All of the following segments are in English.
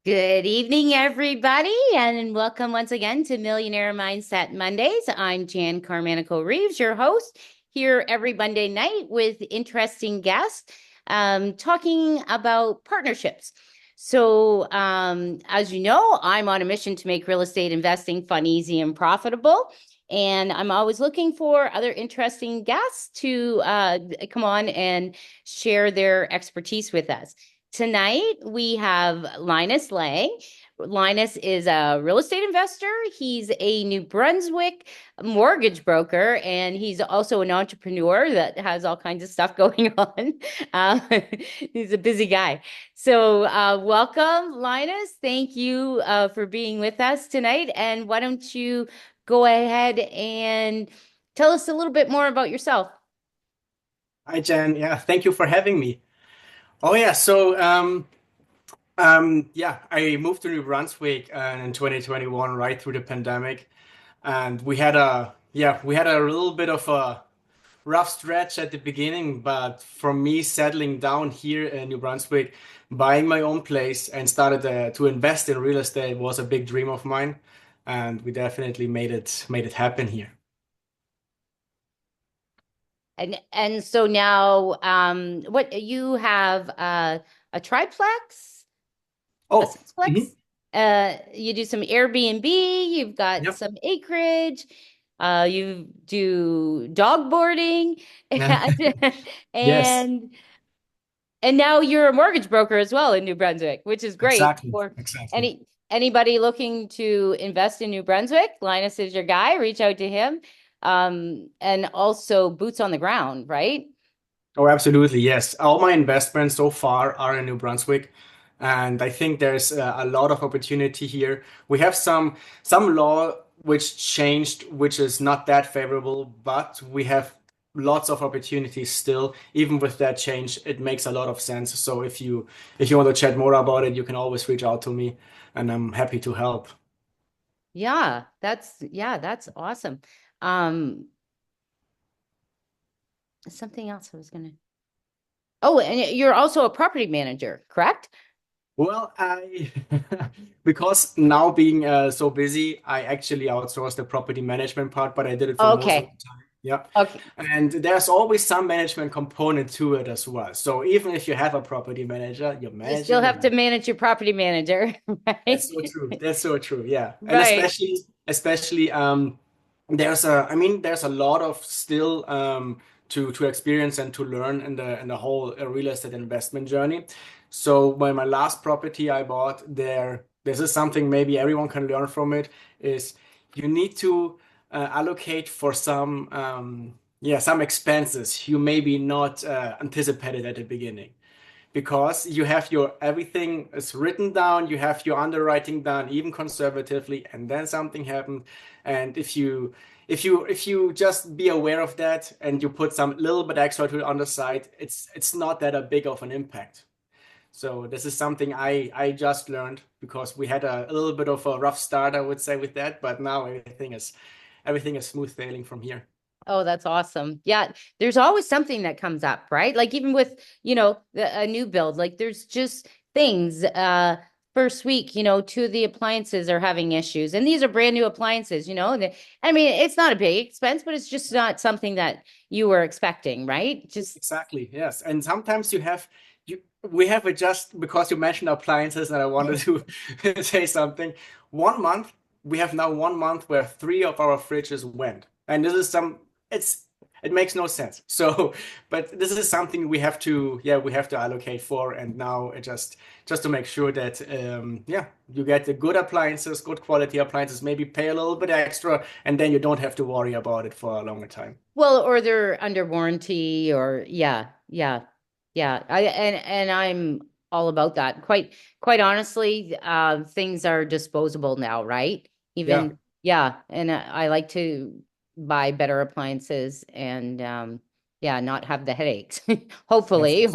Good evening, everybody, and welcome once again to Millionaire Mindset Mondays. I'm Jan Carmanico Reeves, your host, here every Monday night with interesting guests talking about partnerships. As you know, I'm on a mission to make real estate investing fun, easy, and profitable. And I'm always looking for other interesting guests to come on and share their expertise with us. Tonight, we have Linus Lang. Linus is a real estate investor. He's a New Brunswick mortgage broker, and he's also an entrepreneur that has all kinds of stuff going on. Uh, he's a busy guy. Welcome, Linus. Thank you for being with us tonight. And why don't you go ahead and tell us a little bit more about yourself? Hi, Jen. Yeah, thank you for having me. Oh yeah, yeah, I moved to New Brunswick in 2021, right through the pandemic, and we had a little bit of a rough stretch at the beginning, but for me, settling down here in New Brunswick, buying my own place and started to invest in real estate was a big dream of mine, and we definitely made it happen here. And so now, what you have a triplex, a Oh, sixplex. mhm. You do some Airbnb. You've got Yep. some acreage. You do dog boarding, Yes, and and now you're a mortgage broker as well in New Brunswick, which is great exactly, for exactly. anybody looking to invest in New Brunswick. Linus is your guy. Reach out to him. And also boots on the ground, right? Oh, absolutely. Yes. All my investments so far are in New Brunswick, and I think there's a lot of opportunity here. We have some law which changed, which is not that favorable, but we have lots of opportunities still. Even with that change, it makes a lot of sense. So if you want to chat more about it, you can always reach out to me, and I'm happy to help. Yeah, that's awesome. Um, Something else I was gonna. Oh, and you're also a property manager, correct? Well, I because now being so busy, I actually outsourced the property management part, but I did it for most of Okay. the time. Yeah. Okay. And there's always some management component to it as well. So even if you have a property manager, you're You still managing the have to man. manage your property manager, right? That's so true. That's so true. Yeah. And Right. especially there's a lot of still to experience and to learn in the whole real estate investment journey. So by my last property I bought there, this is something maybe everyone can learn from it, is you need to allocate for some expenses you maybe not anticipated at the beginning, because you have your everything is written down, you have your underwriting done, even conservatively, and then something happened. And if you just be aware of that and you put some little bit extra to on the side, it's not that a big of an impact. So this is something I just learned because we had a little bit of a rough start, I would say, with that, but now everything is smooth sailing from here. Oh, that's awesome. Yeah, there's always something that comes up, right? Like even with, a new build, like there's just things. First week, two of the appliances are having issues, and these are brand new appliances, I mean, it's not a big expense, but it's just not something that you were expecting, right? Just Exactly, yes. And sometimes we have it just because you mentioned appliances and I wanted to say something. 1 month, we have now 1 month where three of our fridges went. And this is it makes no sense. So, but this is something we have to allocate for. And now just to make sure that, you get the good appliances, good quality appliances, maybe pay a little bit extra, and then you don't have to worry about it for a longer time. Well, or they're under warranty or yeah. And I'm all about that. Quite honestly, things are disposable now, right? Yeah. Even yeah, and I like to buy better appliances and yeah, not have the headaches. Yes, Hopefully, yes.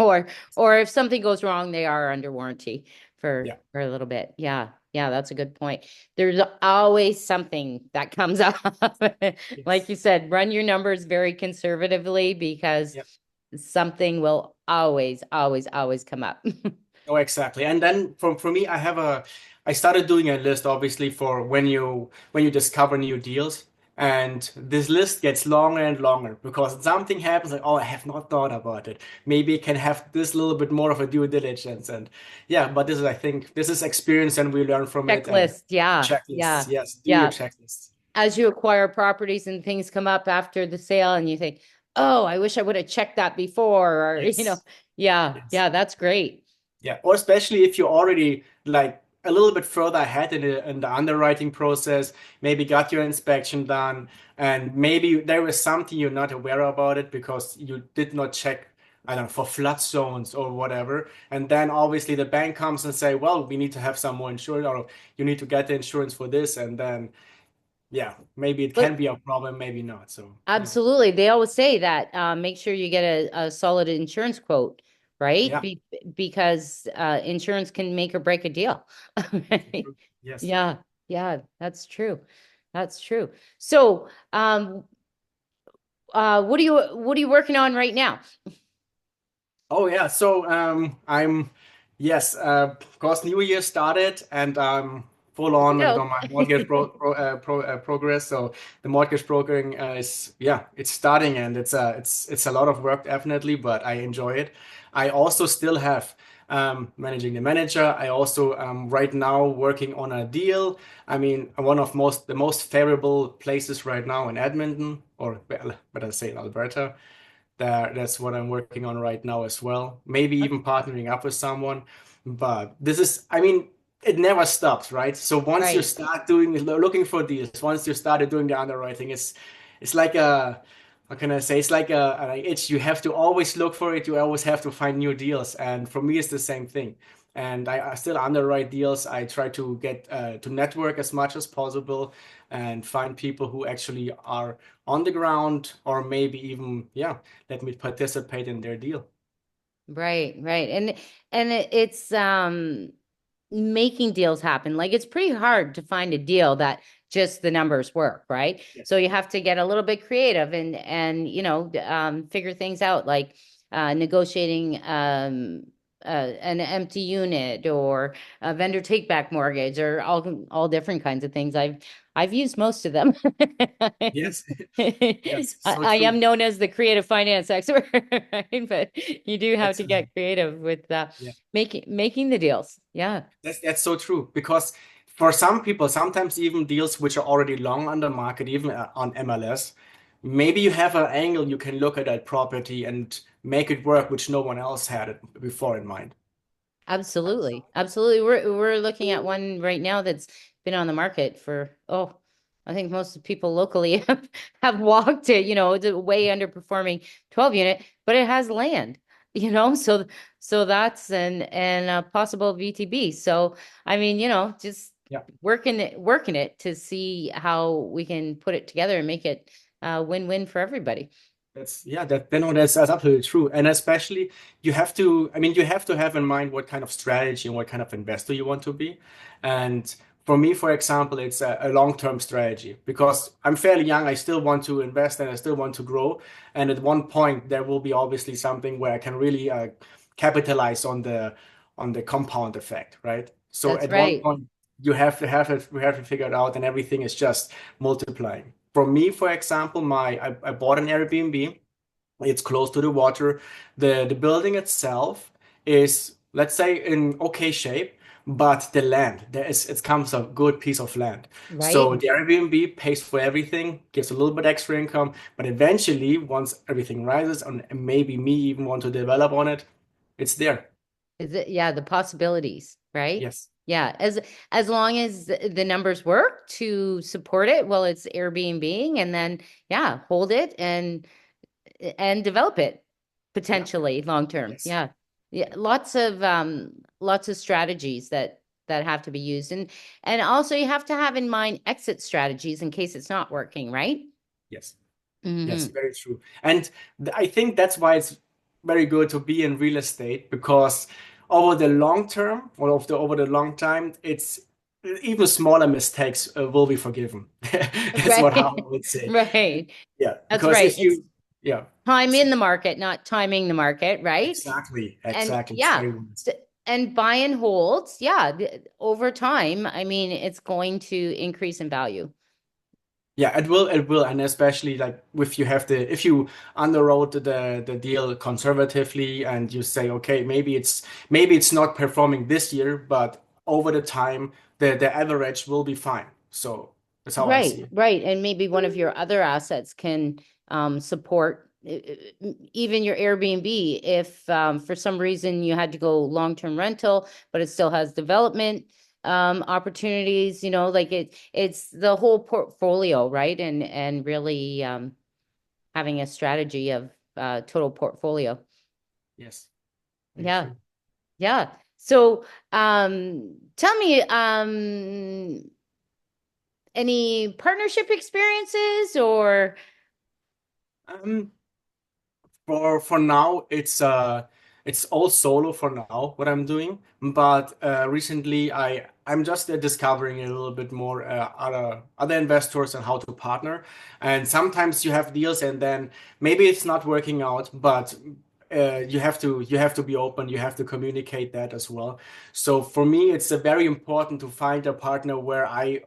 or if something goes wrong, they are under warranty Yeah. for a little bit. Yeah. Yeah, that's a good point. There's always something that comes up. Like Yes. you said, run your numbers very conservatively because Yep. something will always come up. Oh, exactly. And then for me, I started doing a list, obviously, for when you discover new deals. And this list gets longer and longer because something happens like, oh, I have not thought about it. Maybe I can have this little bit more of a due diligence. And yeah, but this is, I think, this is experience and we learn from it. And Checklist. Yeah. checklists, Yeah. yes, do your Yeah. checklists. As you acquire properties and things come up after the sale and you think, oh, I wish I would have checked that before, or, Yes. yeah, Yes. yeah, that's great. Yeah, or especially if you're already like a little bit further ahead in the underwriting process, maybe got your inspection done, and maybe there is something you're not aware about it because you did not check, I don't know, for flood zones or whatever. And then obviously the bank comes and say, well, we need to have some more insurance, or you need to get the insurance for this, and then yeah, maybe it can But be a problem, maybe not. So yeah, absolutely. They always say that make sure you get a solid insurance quote, right? yeah, Because insurance can make or break a deal. Right? yes. Yeah, yeah, that's true. That's true. So, what are you working on right now? Oh yeah, so I'm yes, of course, New Year started and full Here we on with go. on my mortgage progress. So the mortgage brokering is yeah, it's starting and it's a lot of work definitely, but I enjoy it. I also still have managing the manager. I also right now working on a deal. I mean, one of the most favorable places right now in Edmonton, or well, better say in Alberta. That's what I'm working on right now as well. Maybe even partnering up with someone. But this is, I mean, it never stops, right? So once you Right. start looking for deals, once you started doing the underwriting, it's like a, what can I say? It's like an itch. You have to always look for it. You always have to find new deals. And for me, it's the same thing. And I still underwrite deals. I try to get to network as much as possible and find people who actually are on the ground or maybe even, yeah, let me participate in their deal. Right, right. And it's making deals happen. Like it's pretty hard to find a deal that just the numbers work, right? Yes. So you have to get a little bit creative and figure things out like negotiating an empty unit or a vendor take back mortgage or all different kinds of things. I've used most of them. Yes. I, Yes. So I am true. known as the creative finance expert, right? But you do have to Excellent. get creative with Yeah. making the deals. Yeah, That's so true because for some people, sometimes even deals which are already long on the market, even on MLS, maybe you have an angle you can look at that property and make it work, which no one else had it before in mind. absolutely. Absolutely. We're looking at one right now that's been on the market for, I think most of the people locally have walked it, it's a way underperforming 12 unit, but it has land, so that's an a possible VTB. So I mean, just Yeah. working it to see how we can put it together and make it win-win for everybody. That's absolutely true. And especially you have to, I mean, you have to have in mind what kind of strategy and what kind of investor you want to be. And for me, for example, it's a long-term strategy because I'm fairly young. I still want to invest and I still want to grow. And at one point, there will be obviously something where I can really capitalize on the compound effect, right? So That's at one right. point, we have to figure it out, and everything is just multiplying. For me, for example, I bought an Airbnb. It's close to the water. The building itself is, let's say, in okay shape, but the land, it comes a good piece of land. So Right. the Airbnb pays for everything, gives a little bit extra income, but eventually, once everything rises, and maybe me even want to develop on it, it's there. Is it, yeah, the possibilities, right? Yes, Yeah, as long as the numbers work to support it, well, it's Airbnb and then yeah, hold it and develop it yeah, potentially long term. yes. Yeah. Yeah, lots of strategies that have to be used and also you have to have in mind exit strategies in case it's not working, right? Yes. Yes, Hmm. very true. And I think that's why it's very good to be in real estate because over the long term or over the long time, it's even smaller mistakes will be forgiven. That's what how Right. I would say. Right. Yeah, That's because right. if It's you, yeah, time so in the market, not timing the market, right? exactly, And exactly. It's yeah, very well so, said. and buy and holds, yeah, over time, I mean, it's going to increase in value. Yeah, it will, and especially like if you have if you underwrote the deal conservatively and you say, okay, maybe it's not performing this year, but over the time the average will be fine. So that's how I Right, see it. right. And maybe one of your other assets can support even your Airbnb if for some reason you had to go long-term rental, but it still has development opportunities, like it's the whole portfolio, right? And really having a strategy of total portfolio. Yes, very Yeah, true. yeah. So tell me, any partnership experiences or Um, for now, it's all solo for now what I'm doing. But recently, I'm just discovering a little bit more other investors and how to partner. And sometimes you have deals, and then maybe it's not working out, but you have to be open. You have to communicate that as well. So for me, it's very important to find a partner where I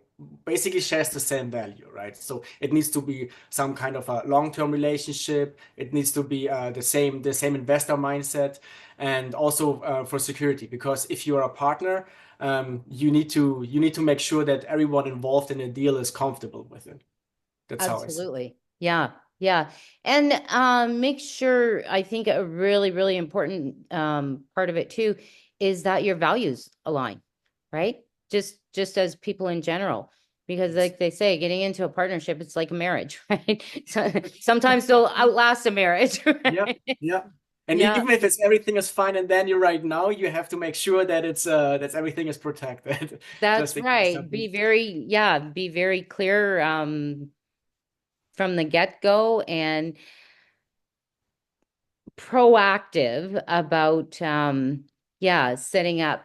basically shares the same value, right? So it needs to be some kind of a long-term relationship. It needs to be the same investor mindset, and also for security. Because if you are a partner, you need to make sure that everyone involved in a deal is comfortable with it. That's how I see it. absolutely. Yeah. Yeah. And make sure, I think a really, really important part of it too is that your values align, right? Just as people in general. Because Yes. like they say, getting into a partnership, it's like a marriage, right? So sometimes they'll outlast a marriage, Yeah, right? yeah. And Yeah, even if it's everything is fine, and then you're right now, you have to make sure that it's that everything is protected, just that's in case right. something. Be very clear from the get-go and proactive about yeah, setting up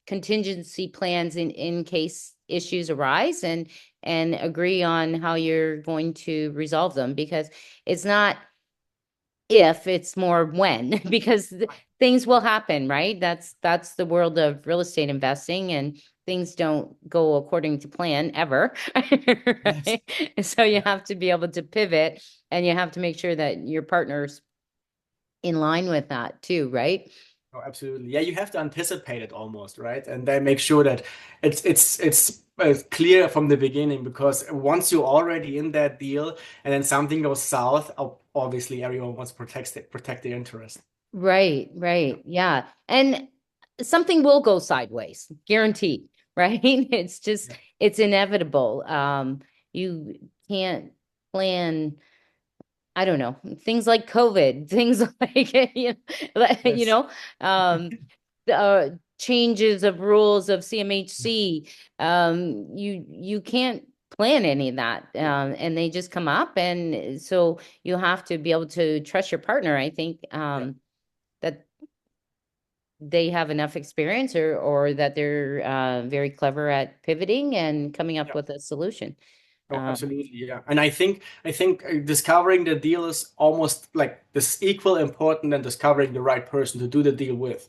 contingency plans in case issues arise and agree on how you're going to resolve them because it's not if, it's more when because things will happen, right? That's the world of real estate investing and things don't go according to plan ever. Yes. Right? So you Yeah. have to be able to pivot and you have to make sure that your partners in line with that too, right? Oh, absolutely. Yeah, you have to anticipate it almost, right? And then make sure that it's clear from the beginning, because once you're already in that deal and then something goes south, obviously everyone wants to protect their interest. Right, Yeah. right. Yeah. And something will go sideways, guaranteed, right? It's just, Yeah. it's inevitable. You can't plan, I don't know, things like COVID, things like, you Yes. know, um, changes of rules of Yeah. CMHC. You can't plan any of that. And they just come up. And so you have to be able to trust your partner, I think, Yeah. that they have enough experience or that they're very clever at pivoting and coming up Yeah. with a solution. Oh, Um, absolutely. Yeah. And I think discovering the deal is almost like this equal important than discovering the right person to do the deal with.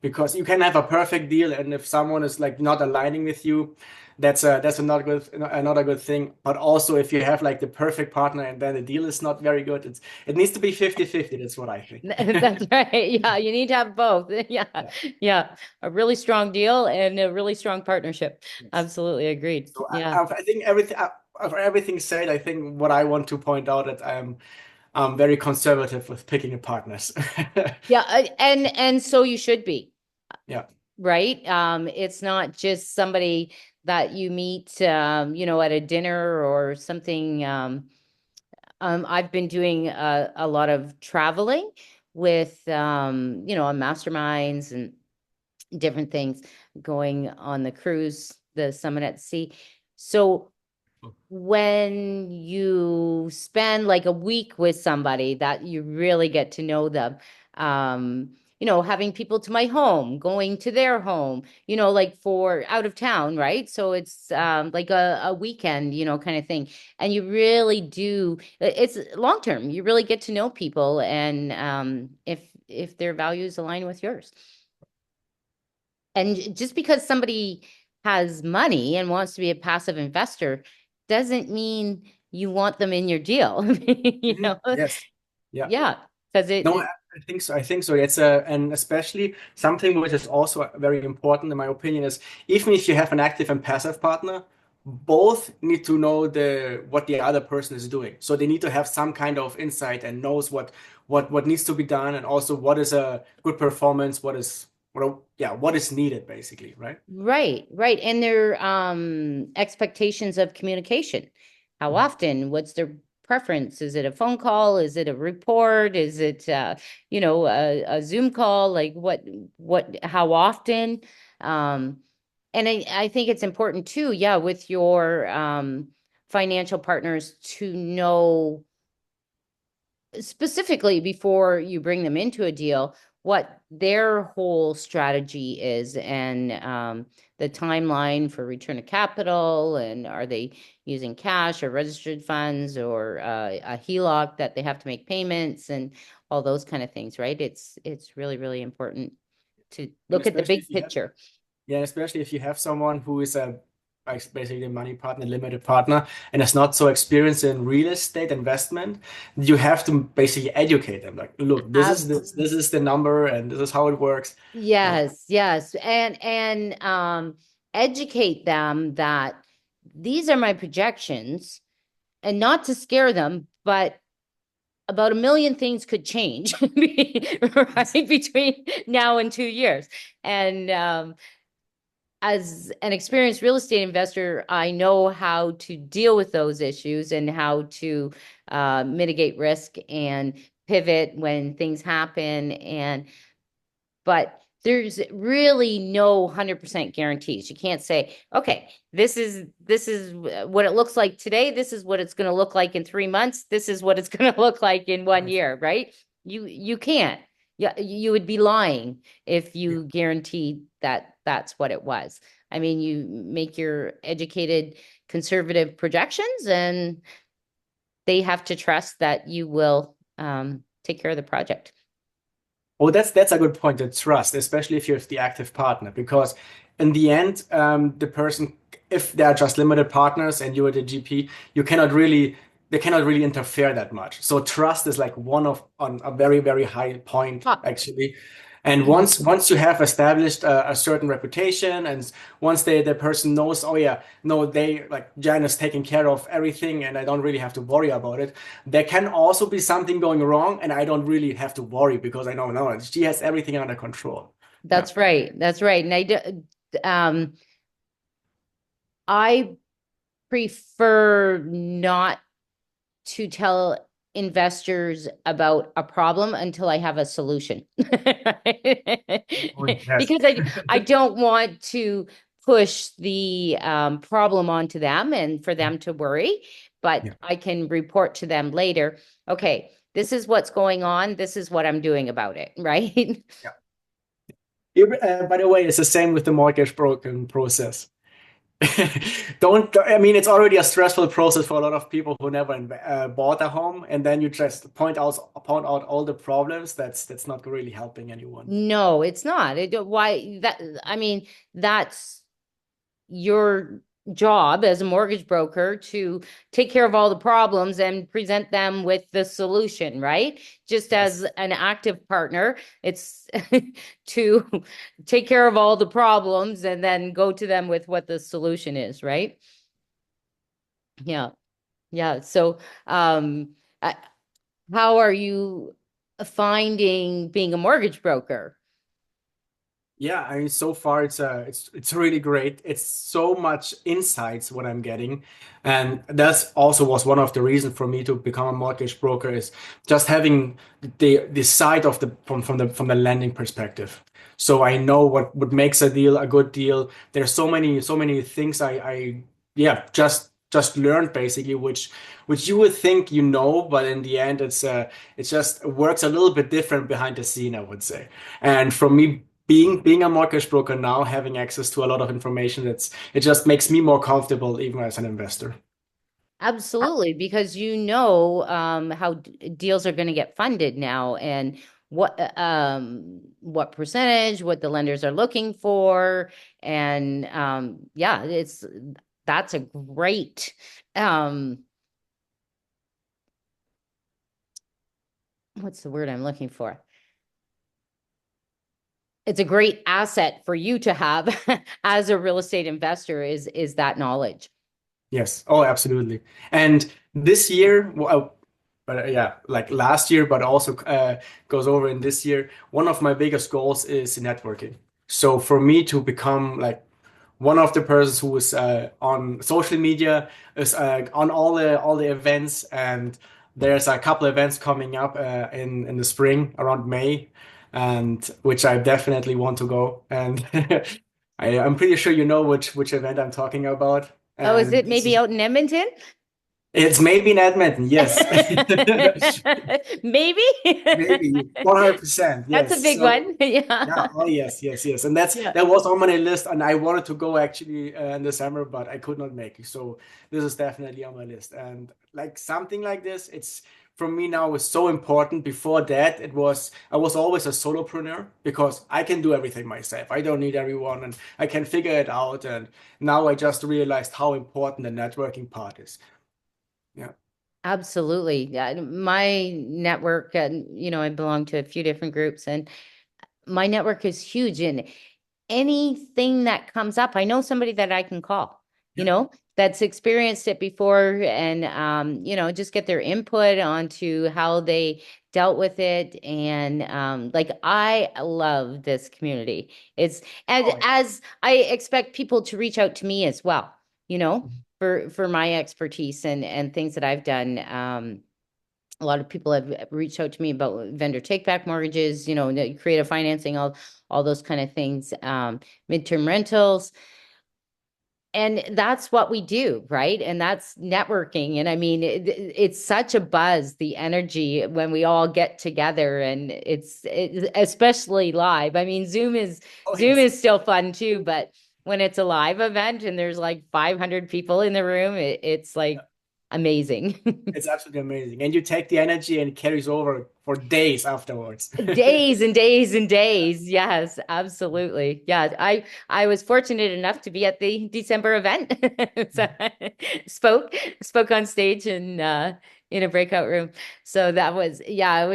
Because you can have a perfect deal, and if someone is like not aligning with you, that's another good thing. But also if you have like the perfect partner and then the deal is not very good, it needs to be 50-50. That's what I think. that's right. Yeah, you need to have both. Yeah, Yeah. yeah, a really strong deal and a really strong partnership. Yes. Absolutely agreed. So Yeah. I think after everything said, I think what I want to point out that I'm very conservative with picking partners. Yeah, and so you should be, Yeah. right? It's not just somebody that you meet at a dinner or something. I've been doing a lot of traveling with, on masterminds and different things going on the cruise, the Summit at Sea. So when you spend like a week with somebody that you really get to know them, having people to my home, going to their home, like for out of town, right? So it's like a weekend, kind of thing. And you really do, it's long term. You really get to know people and if their values align with yours. And just because somebody has money and wants to be a passive investor doesn't mean you want them in your deal. You Mhm. know, Yes. Yeah. yeah, because No, I think so. I think so. It's and especially something which is also very important in my opinion is even if you have an active and passive partner, both need to know what the other person is doing. So they need to have some kind of insight and knows what needs to be done and also what is a good performance, what is needed basically, right? right, right. And their expectations of communication. How Mhm. often? What's their preference? Is it a phone call? Is it a report? Is it a Zoom call? Like how often? Um, and I think it's important too, yeah, with your financial partners to know specifically before you bring them into a deal what their whole strategy is and the timeline for return of capital and are they using cash or registered funds or a HELOC that they have to make payments and all those kind of things, right? It's really, really important to And look at the especially big if you have picture. Yeah, especially if you have someone who is a like basically a money partner, limited partner, and is not so experienced in real estate investment, you have to basically educate them. Like, look, this is the number, and this is how it works. Yeah. Yes, yes. And educate them that these are my projections and not to scare them, but about a million things could change right between now and 2 years. And as an experienced real estate investor, I know how to deal with those issues and how to mitigate risk and pivot when things happen. But there's really no 100% guarantees. You can't say, okay, this is what it looks like today. This is what it's going to look like in 3 months. This is what it's going to look like in one Right. year, right? You can't. Yeah, you would be lying if Yeah. you guaranteed that that's what it was. I mean, you make your educated conservative projections and they have to trust that you will take care of the project. Oh, that's a good point. The trust, especially if you have the active partner, because in the end, the person, if they are just limited partners and you are the GP, they cannot really interfere that much. So trust is like one of on a very, very high point Top. actually. And Mhm. once you have established a certain reputation, and once the person knows, oh yeah, no, they like Jan is taking care of everything, and I don't really have to worry about it. There can also be something going wrong, and I don't really have to worry because I know no, she has everything under control. Yeah. That's right. That's right. And I prefer not to tell investors about a problem until I have a solution. Oh, yes. Because I don't want to push the problem onto them and for them to worry, but Yeah. I can report to them later, okay, this is what's going on. This is what I'm doing about it, right? Yeah. By the way, it's the same with the mortgage broken process. I mean, it's already a stressful process for a lot of people who never bought a home, and then you just point out all the problems. That's not really helping anyone. No, it's not. Why that I mean, that's your job as a mortgage broker to take care of all the problems and present them with the solution, right? Just as Yes. an active partner, it's to take care of all the problems and then go to them with what the solution is, right? Yeah. Yeah. So, uh, how are you finding being a mortgage broker? Yeah, I mean, so far it's really great. It's so much insights what I'm getting, and that's also was one of the reasons for me to become a mortgage broker is just having the side of the from the lending perspective. So I know what makes a deal a good deal. There's so many things I yeah just learned basically, which you would think you know, but in the end it's just works a little bit different behind the scene, I would say. And from me being a mortgage broker now, having access to a lot of information, it just makes me more comfortable even as an investor. Absolutely, because you know how deals are going to get funded now and what percentage, what the lenders are looking for. And yeah, that's a great what's the word I'm looking for? It's a great asset for you to have as a real estate investor is that knowledge. Yes. Oh, absolutely. And this year, well, yeah, like last year, but also goes over in this year. One of my biggest goals is networking. So for me to become like one of the persons who is on social media, is on all the events, and there's a couple events coming up in the spring around May, and which I definitely want to go. And I'm pretty sure you know which event I'm talking about. Oh, is And it this maybe is out in Edmonton? it's maybe in Edmonton, yes. Maybe. Maybe 100%, That's a yes. big So one. Yeah. yeah, oh yes, yes, yes. And Yeah. that was on my list, and I wanted to go actually in the summer, but I could not make it. So this is definitely on my list. And like something like this, it's for me now is so important. Before that, I was always a solopreneur because I can do everything myself. I don't need everyone, and I can figure it out. And now I just realized how important the networking part is. Yeah. Absolutely. Yeah. My network, I belong to a few different groups, and my network is huge. And anything that comes up, I know somebody that I can call, Yeah. that's experienced it before, and just get their input onto how they dealt with it. And like I love this community. It's Oh, yeah. as I expect people to reach out to me as well, for my expertise and things that I've done. A lot of people have reached out to me about vendor take back mortgages, creative financing, all those kind of things, midterm rentals. And that's what we do, right? And that's networking. And I mean, it's such a buzz, the energy when we all get together, and especially live. I mean, Oh, Zoom yes. is still fun too, but when it's a live event and there's like 500 people in the room, it's Yeah. like amazing. It's absolutely amazing. And you take the energy and it carries over for days afterwards. Days and days and days. Yes, absolutely. Yeah, I was fortunate enough to be at the December event. So I spoke on stage and in a breakout room. So that was, yeah,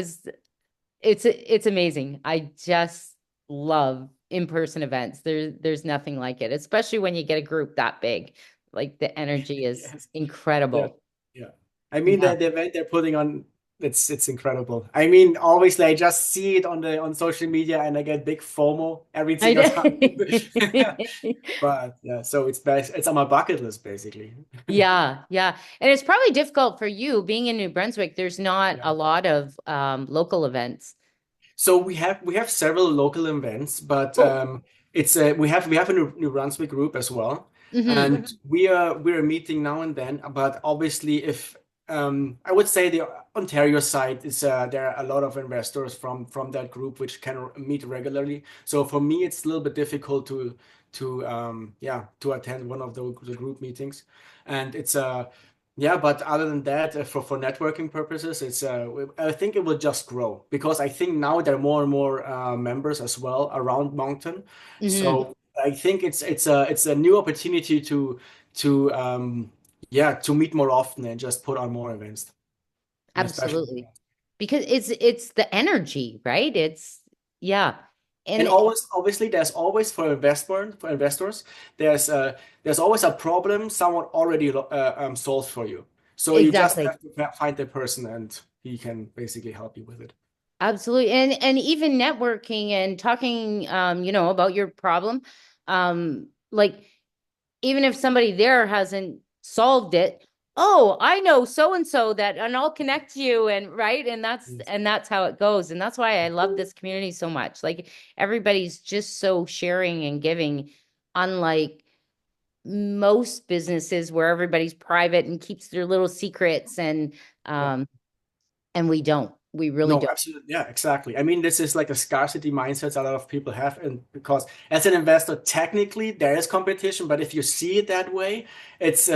it's amazing. I just love in-person events. There's nothing like it, especially when you get a group that big. Like the energy is Yes. Yeah. incredible. Yeah. I mean Yeah. the event they're putting on, it's incredible. I mean, obviously I just see it on social media and I get big FOMO every I single time. know. But yeah, so it's on my bucket list basically. Yeah, yeah. And it's probably difficult for you being in New Brunswick. There's not Yeah. a lot of local events. So we have several local events, but Oh, it's we have a New Brunswick group as well, hmm. and we are meeting now and then. But obviously, if I would say the Ontario side is there are a lot of investors from that group which can meet regularly. So for me, it's a little bit difficult to attend one of the group meetings, and it's yeah, but other than that, for networking purposes, I think it will just grow because I think now there are more and more members as well around Moncton. Hmm. So I think it's a new opportunity to yeah, to meet more often and just put on more events, and especially Absolutely. Because it's the energy, right? Yeah. and And always obviously there's always for investors there's always a problem someone already solved for you. So you just exactly. have to find the person and he can basically help you with it. Absolutely. And even networking and talking about your problem. Like even if somebody there hasn't solved it, oh, I know so and so that, and I'll connect you, and right, and Yes. that's how it goes, and that's why I love this community so much. Like everybody's just so sharing and giving, unlike most businesses where everybody's private and keeps their little secrets, Yeah. and we don't. We really No, don't. absolutely. Yeah, exactly. I mean, this is like a scarcity mindset a lot of people have, and because as an investor, technically there is competition, but if you see it that way, it's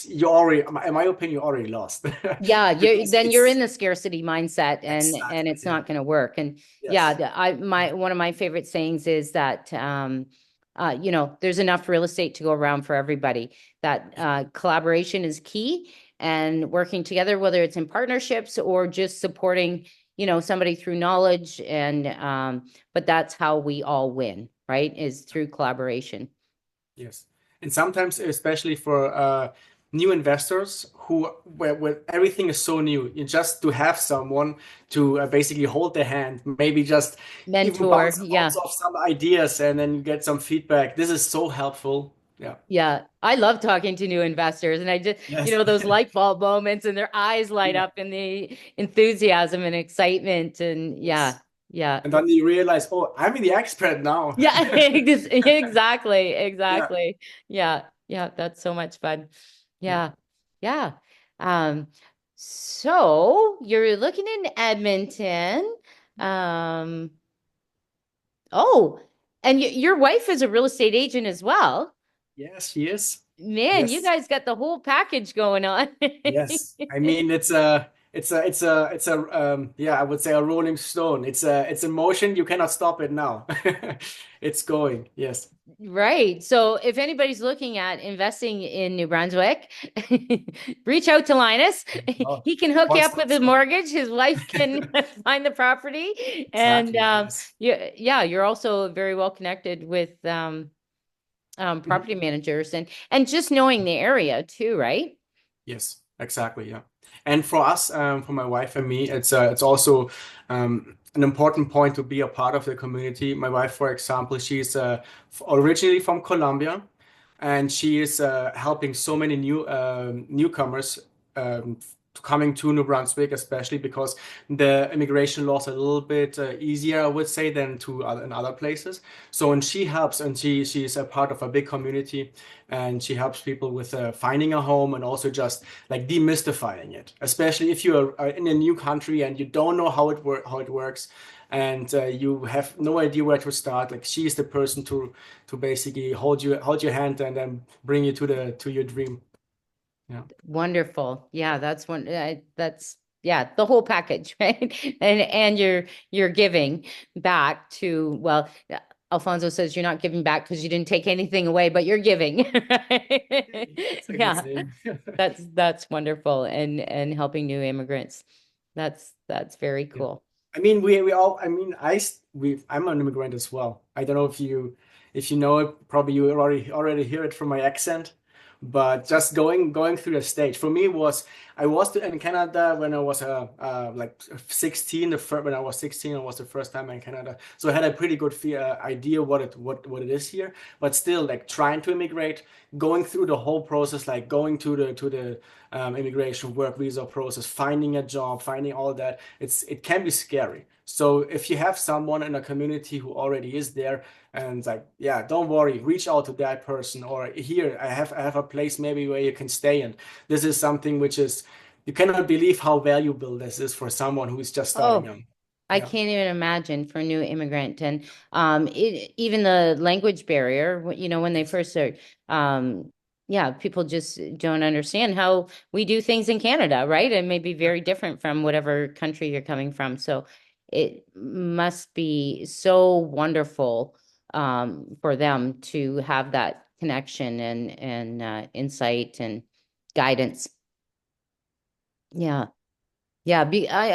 you already, in my opinion, you already lost Yeah, because then you're in it's the scarcity mindset, and exactly, it's yeah. not going to work. And yeah, Yes. my one of my favorite sayings is that there's enough real estate to go around for everybody. That collaboration is key, and working together, whether it's in partnerships or just supporting, somebody through knowledge, and but that's how we all win, right? Is through collaboration. Yes. And sometimes, especially for new investors where everything is so new, you just to have someone to basically hold their hand, maybe just even Mentor, bounce yeah. off some ideas and then you get some feedback. This is so helpful. Yeah. Yeah, I love talking to new investors, and I just, Yes. those light bulb moments, and their eyes light Yeah. up in the enthusiasm and excitement. And yeah, Yes. yeah, And then you realize, oh, I'm the expert now. yeah, exactly, Yeah. exactly. Yeah, yeah, that's so much fun. Yeah. Yeah, yeah. Um, so you're looking in Edmonton. Um, oh, and your wife is a real estate agent as well. Yes, she is. Man, you Yes. guys got the whole package going on. Yes, I mean it's a yeah, I would say a rolling stone. It's a motion. You cannot stop it now. It's going. Yes. Right. So if anybody's looking at investing in New Brunswick, reach out to Linus. Oh, He can hook you one up with stop a shop. mortgage. His wife can find the property. And Exactly. Yes. yeah, you're also very well connected with Mhm. property managers, and just knowing the area too, right? Yes, exactly. Yeah. And for us, for my wife and me, it's also an important point to be a part of the community. My wife, for example, she's originally from Colombia, and she is helping so many newcomers um, coming to New Brunswick, especially because the immigration laws are a little bit easier, I would say, than in other places. So, and she helps, and she's a part of a big community, and she helps people with finding a home and also just like demystifying it, especially if you are in a new country and you don't know how it works, and you have no idea where to start. Like she is the person to basically hold your hand and then bring you to your dream. Yeah. Wonderful. Yeah, that's one that's yeah, the whole package, right? And you're giving back to, well, Alfonso says you're not giving back because you didn't take anything away, but you're giving. That's a good Yeah. saying. That's wonderful, and helping new immigrants. That's very Yeah. cool. I mean, we all, I mean, I'm an immigrant as well. I don't know if you know it, probably you already hear it from my accent, but just going through the stage for me was I was in Canada when I was like 16. When I was 16, it was the first time in Canada, so I had a pretty good idea what it is here. But still, like trying to immigrate, going through the whole process, like going to the immigration work visa process, finding a job, finding all that, it can be scary. So if you have someone in a community who already is there and like, yeah, don't worry, reach out to that person, or here I have a place maybe where you can stay. And this is something which is you cannot believe how valuable this is for someone who is just starting Oh, out. I Yeah. can't even imagine for a new immigrant. And even the language barrier, when they Yes. first start, yeah, people just don't understand how we do things in Canada, right? It may be Yeah. very different from whatever country you're coming from. So it must be so wonderful for them to have that connection and insight and guidance. Yeah. Yeah,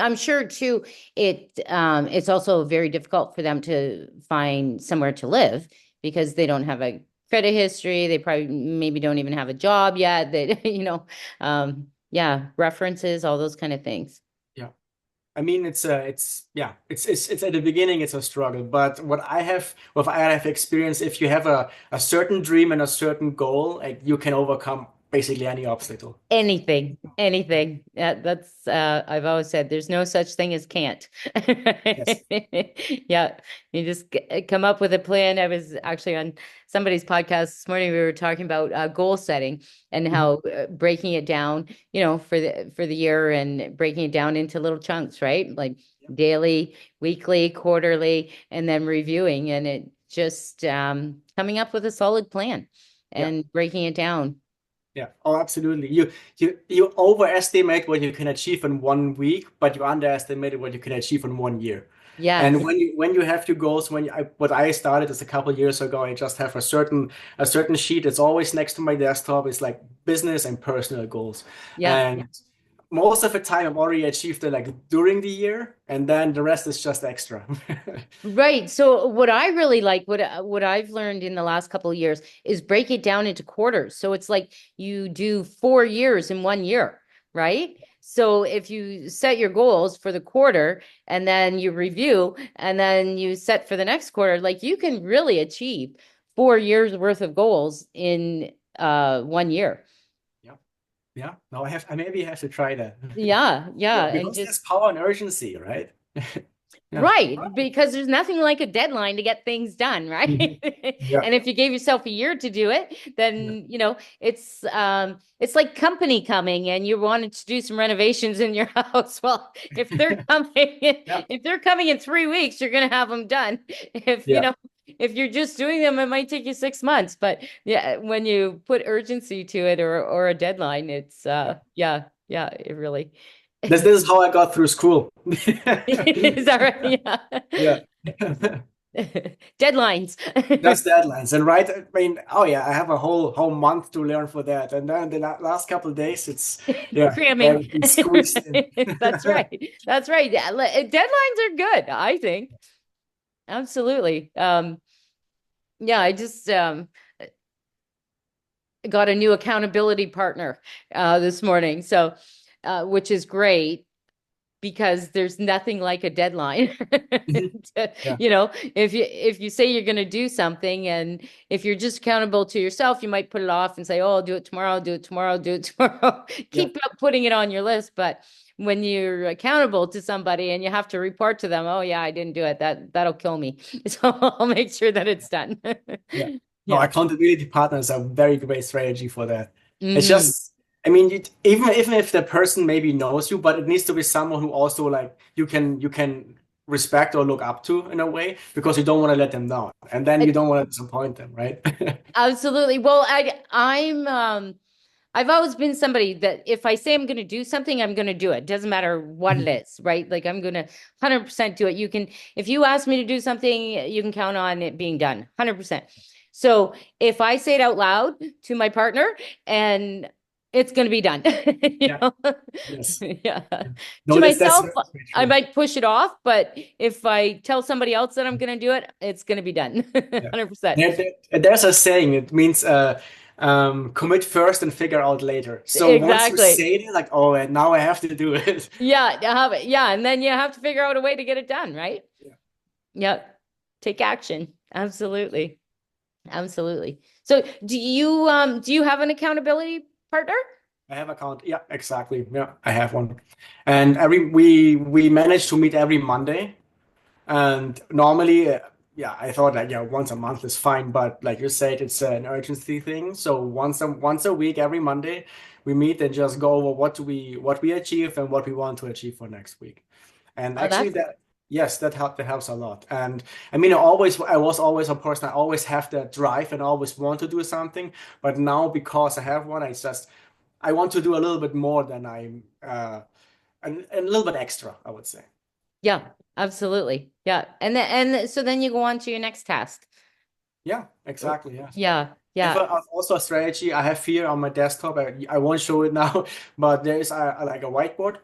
I'm sure too. It's also very difficult for them to find somewhere to live because they don't have a credit history. They probably maybe don't even have a job yet. That yeah, references, all those kind of things. Yeah. I mean, it's yeah, it's at the beginning, it's a struggle. But what I have experienced, if you have a certain dream and a certain goal, like you can overcome basically any obstacle. Anything. That's I've always said there's no such thing as can't. Yes. Yeah, you just come up with a plan. I was actually on somebody's podcast this morning. We were talking about goal setting and Mhm. how breaking it down, for the year and breaking it down into little chunks, right? Like Yeah. daily, weekly, quarterly, and then reviewing, and it just coming up with a solid plan Yeah. and breaking it down. Yeah. Oh, absolutely. You overestimate what you can achieve in 1 week, but you underestimate what you can achieve in 1 year. And Yes. when you have your goals, what I started is a couple of years ago, I just have a certain sheet. It's always next to my desktop. It's like business and personal goals. Yeah. And most of the time I've already achieved it like during the year, and then the rest is just extra. Right. So what I really like, what I've learned in the last couple of years is break it down into quarters. So it's like you do 4 years in 1 year, right? So if you set your goals for the quarter and then you review and then you set for the next quarter, like you can really achieve 4 years worth of goals in 1 year. Yeah. Yeah. No, I maybe have to try that. Yeah, Yeah, yeah. And because just there's power and urgency, right? Yeah. right, because there's nothing like a deadline to get things done, right? Mhm. Yeah. And if you gave yourself a year to do it, Yeah. then it's like company coming and you wanted to do some renovations in your house. Well, if they're coming Yeah. if they're coming in 3 weeks, you're gonna have them done. If Yeah. if you're just doing them, it might take you 6 months. But yeah, when you put urgency to it or a deadline, it's Yeah. yeah, it really This is how I got through school. is that right? Yeah. Yeah. Deadlines. Just deadlines. And right, I mean, oh yeah, I have a whole month to learn for that. And then the last couple of days, it's yeah, Cramming. everything squeezed in. That's right. That's right. Yeah, deadlines are good, I think. Absolutely. Yeah, I just got a new accountability partner this morning. So which is great because there's nothing like a deadline. Mhm. Yeah. If you say you're going to do something and if you're just accountable to yourself, you might put it off and say, "Oh, I'll do it tomorrow, I'll do it tomorrow, I'll do it tomorrow." Yeah. Keep putting it on your list, but when you're accountable to somebody and you have to report to them, "Oh yeah, I didn't do it. That'll kill me." So I'll make sure that it's done. Yeah. No, Yeah. accountability partners are a very great strategy for that. It's Hmm. just, I mean, even if the person maybe knows you, but it needs to be someone who also like you can respect or look up to in a way because you don't want to let them down, and then you don't want to disappoint them, right? Absolutely. Well, I've always been somebody that if I say I'm going to do something, I'm going to do it. Doesn't matter what it Mhm. is, right? Like I'm going to 100% do it. If you ask me to do something, you can count on it being done 100%. So if I say it out loud to my partner and it's going to be done, Yeah. Yes. yeah. No, To that's myself, very I true. might push it off, but if I tell somebody else that I'm going to do it, it's going to be done Yeah. 100%. There's a saying. It means commit first and figure out later. So once you Exactly. say it, like, oh, and now I have to do it. Yeah, I have it. Yeah, and then you have to figure out a way to get it done, right? Yeah. Yep. Take action. Absolutely. Absolutely. So do you have an accountability partner? I have account. Yeah, exactly. Yeah, I have one. And we manage to meet every Monday. And normally, yeah, I thought like yeah, once a month is fine, but like you said, it's an urgency thing. So once a week, every Monday, we meet and just go over what we achieved and what we want to achieve for next week. And Oh, actually, that's that yes, that helps a lot. And I mean, I was always a person. I always have that drive and always want to do something. But now because I have one, I want to do a little bit more than I'm a little bit extra, I would say. yeah, absolutely. Yeah. And so then you go on to your next task. Yeah, exactly. Yeah. Yeah. I have Yeah. also a strategy I have here on my desktop. I won't show it now, but there is like a whiteboard,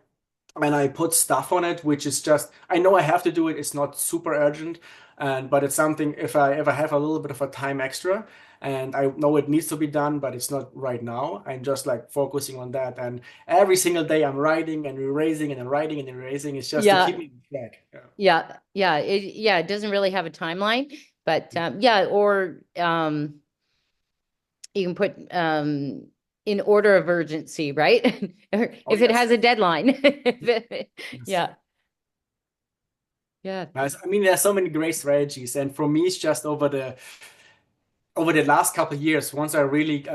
and I put stuff on it, which is just I know I have to do it. It's not super urgent, and but it's something if I ever have a little bit of a time extra, and I know it needs to be done, but it's not right now. I'm just like focusing on that, and every single day I'm writing and erasing and then writing and erasing. It's just to keep Yeah. me on track. Yeah. Yeah. It doesn't really have a timeline, but yeah, or you can put in order of urgency, right? Or Oh if it yes. has a deadline. Yes. Yeah. Yeah. Yes. I mean, there's so many great strategies, and for me, it's just over the last couple of years, once I really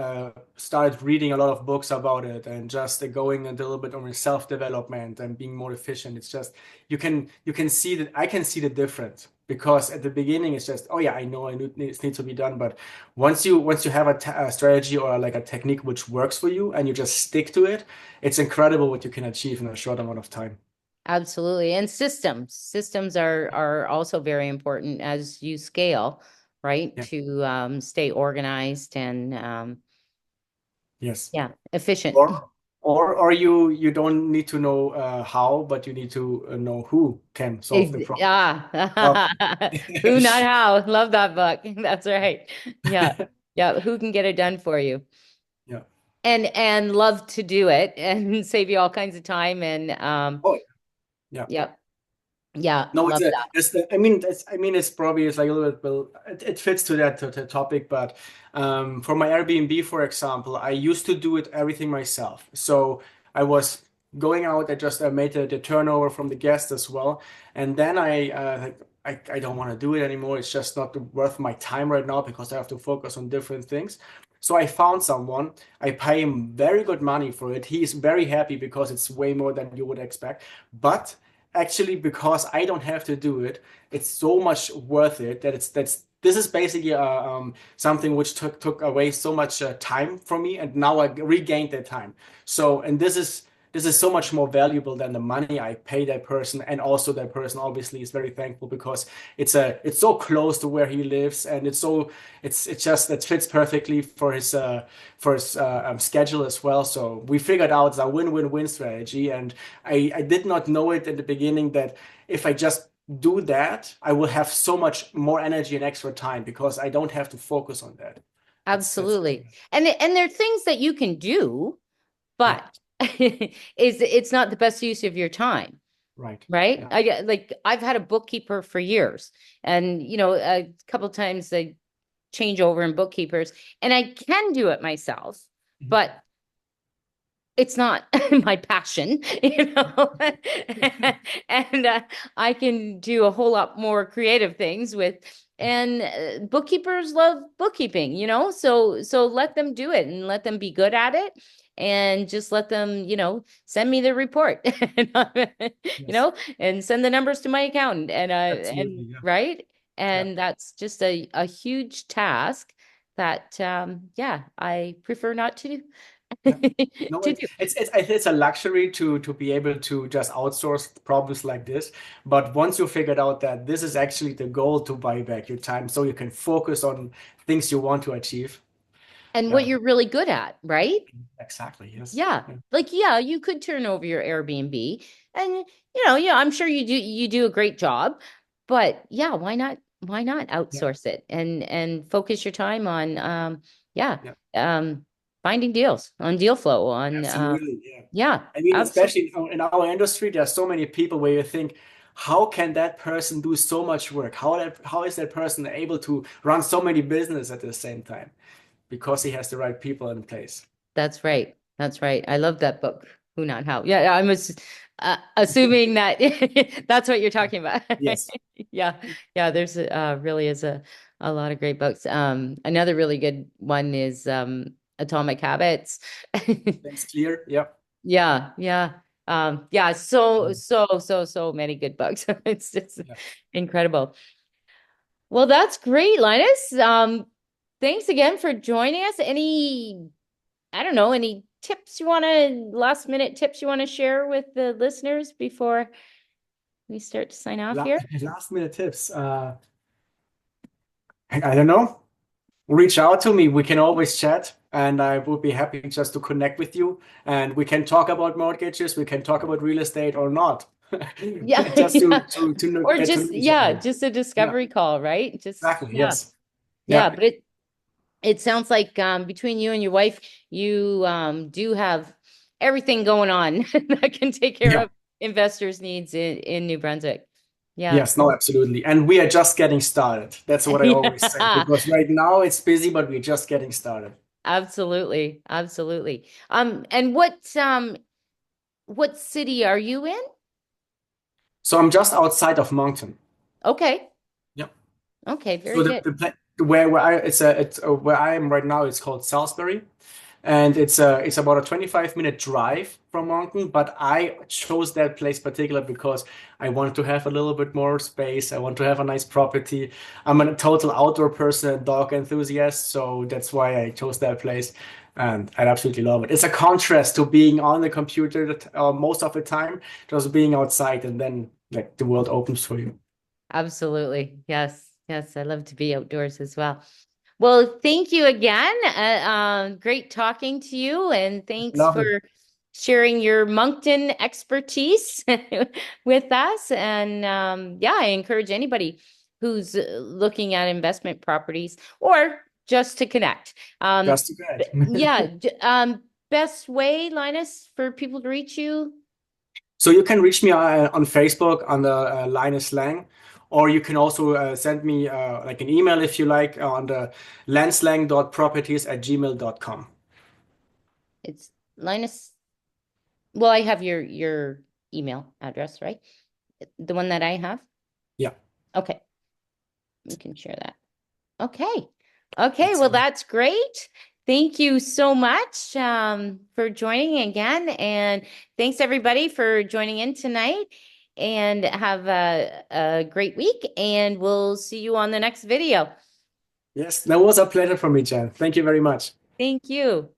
started reading a lot of books about it and just going a little bit on self-development and being more efficient, it's just you can see that I can see the difference because at the beginning it's just oh yeah I know it needs to be done, but once you have a strategy or like a technique which works for you and you just stick to it, it's incredible what you can achieve in a short amount of time. Absolutely. And systems are also very important as you scale, right? Yeah. To stay organized and Yes. yeah, efficient. Or you don't need to know how, but you need to know who can solve the problem. Well, Who not how. Love that book. That's right. Yeah. Yeah. Who can get it done for you? yeah. And love to do it and save you all kinds of time and Oh, yeah. yeah. Yeah. No, Love that. it's probably it's like a little bit, well, it fits to that to the topic, but for my Airbnb, for example, I used to do it everything myself. So I was going out, I just made the turnover from the guests as well, and then I don't want to do it anymore. It's just not worth my time right now because I have to focus on different things. So I found someone. I pay him very good money for it. He's very happy because it's way more than you would expect, but actually because I don't have to do it, it's so much worth it that that's this is basically something which took away so much time from me, and now I regained that time. So, and this is so much more valuable than the money I pay that person, and also that person obviously is very thankful because it's so close to where he lives, and it's just it fits perfectly for his schedule as well. So we figured out it's a win-win-win strategy, and I did not know it in the beginning that if I just do that, I will have so much more energy and extra time because I don't have to focus on that. That's Absolutely. And there are things that you can do, yeah, but it's not the best use of your time. right. Right? Yeah. Like I've had a bookkeeper for years, and a couple times they change over in bookkeepers, and I can do it myself, Mhm. but it's not my passion, and I can do a whole lot more creative things with. And bookkeepers love bookkeeping, so let them do it and let them be good at it, and just let them, send me the report, you Yes, know, and send the numbers to my accountant, and absolutely. Yeah. right, Yeah. and that's just a huge task that yeah, I prefer not to Yeah. No, to it's do. it's it's it's a luxury to be able to just outsource problems like this. But once you figured out that this is actually the goal to buy back your time, so you can focus on things you want to achieve. And what Yeah, you're really good at, right? exactly. Yes. Yeah. Yeah. Like, yeah, you could turn over your Airbnb and yeah, I'm sure you do a great job, but yeah, why not Yeah. outsource it and focus your time on yeah, Yeah. um finding deals, on deal flow, on Absolutely. Yeah. yeah, I mean, absolutely. especially in our industry, there are so many people where you think, how can that person do so much work? How is that person able to run so many business at the same time? Because he has the right people in place. That's right. That's right. I love that book. Who Not How. Yeah, I'm assuming that that's what you're talking about. Yes. Yeah. Yeah, there's really is a lot of great books. Another really good one is Atomic Habits. That's clear. Yep. Yeah, yeah. Yeah, so many good books. It's just Yeah. incredible. Well, that's great, Linus. Thanks again for joining us. I don't know, any tips you want to, last minute tips you want to share with the listeners before we start to sign off La here? Last minute tips. I don't know. Reach out to me. We can always chat, and I would be happy just to connect with you. And we can talk about mortgages. We can talk about real estate or not. Yeah, Just to yeah. to to know, Or get to know just, each other yeah, more. just a Yeah. discovery call, right? Just, Exactly. yeah. Yes. Yeah, Yeah. but it sounds like between you and your wife, you do have everything going on that can take care Yeah. of investors' needs in New Brunswick. Yeah. Yes. No. Absolutely. And we are just getting started. That's what I always say Yeah. because right now it's busy, but we're just getting started. Absolutely. Absolutely. And what city are you in? So I'm just outside of Moncton. Okay. Yep. Okay, So very good. where I it's where I am right now, it's called Salisbury, and it's about a 25-minute drive from Moncton. But I chose that place particular because I want to have a little bit more space. I want to have a nice property. I'm a total outdoor person and dog enthusiast, so that's why I chose that place. And I absolutely love it. It's a contrast to being on the computer most of the time, just being outside, and then like the world opens for you. Absolutely. Yes. Yes. I love to be outdoors as well. Well, thank you again. Great talking to you, and thanks for Lovely. sharing your Moncton expertise with us. And yeah, I encourage anybody who's looking at investment properties or just to connect. Just too bad. Yeah, best way, Linus, for people to reach you. So you can reach me on Facebook under Linus Lang, or you can also send me like an email if you like on the lanslang.properties@gmail.com. It's Linus. Well, I have your email address, right? The one that I have. Yeah, Okay, we can share that. Okay. Okay, well, excellent. that's great. Thank you so much for joining again. And thanks everybody for joining in tonight. And have a great week. And we'll see you on the next video. Yes, that was a pleasure for me, Jen. Thank you very much. Thank you.